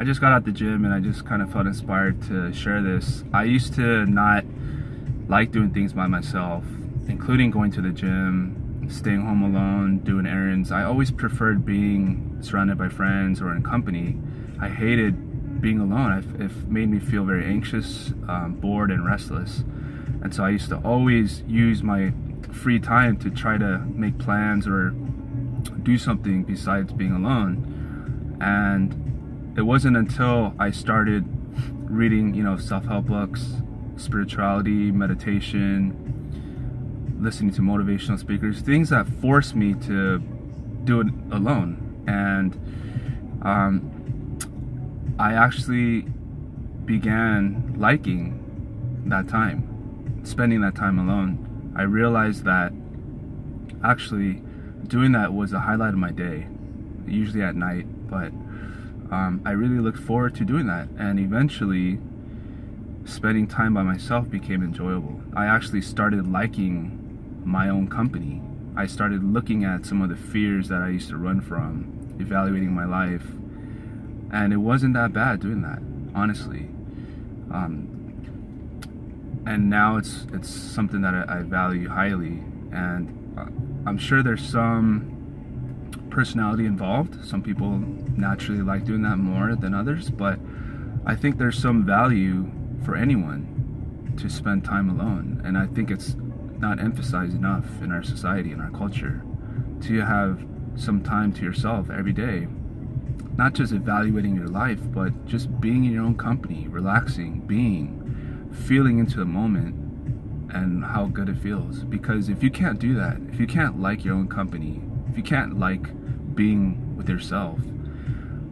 I just got out the gym and I just kind of felt inspired to share this. I used to not like doing things by myself, including going to the gym, staying home alone, doing errands. I always preferred being surrounded by friends or in company. I hated being alone. It made me feel very anxious, bored, and restless. And so I used to always use my free time to try to make plans or do something besides being alone. And it wasn't until I started reading, self-help books, spirituality, meditation, listening to motivational speakers, things that forced me to do it alone. And I actually began liking that time, spending that time alone. I realized that actually doing that was the highlight of my day, usually at night, but I really looked forward to doing that, and eventually spending time by myself became enjoyable. I actually started liking my own company. I started looking at some of the fears that I used to run from, evaluating my life, and it wasn't that bad doing that, honestly. And now it's something that I value highly, and I'm sure there's some personality involved. Some people naturally like doing that more than others, but I think there's some value for anyone to spend time alone, and I think it's not emphasized enough in our society, in our culture, to have some time to yourself every day, not just evaluating your life, but just being in your own company, relaxing, feeling into the moment and how good it feels. Because if you can't do that, if you can't like your own company, if you can't like being with yourself,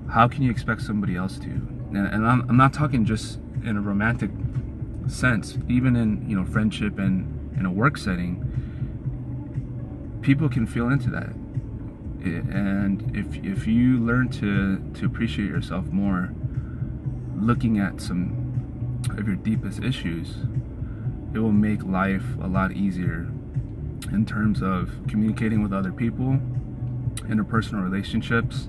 how can you expect somebody else to? And I'm not talking just in a romantic sense. Even in friendship and in a work setting, people can feel into that. And if you learn to appreciate yourself more, looking at some of your deepest issues, it will make life a lot easier in terms of communicating with other people, interpersonal relationships,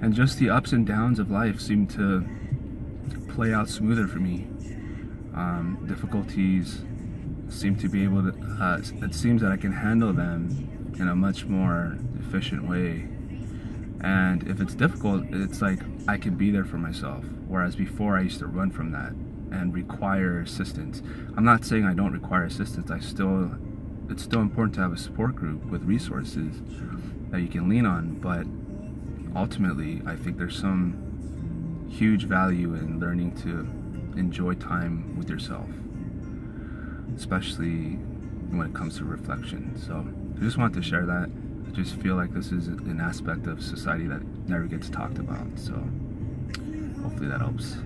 and just the ups and downs of life seem to play out smoother for me. Difficulties seem to be able to, it seems that I can handle them in a much more efficient way. And if it's difficult, it's like I can be there for myself, whereas before I used to run from that and require assistance. I'm not saying I don't require assistance. It's still important to have a support group with resources that you can lean on, but ultimately I think there's some huge value in learning to enjoy time with yourself, especially when it comes to reflection. So I just wanted to share that. I just feel like this is an aspect of society that never gets talked about, so hopefully that helps.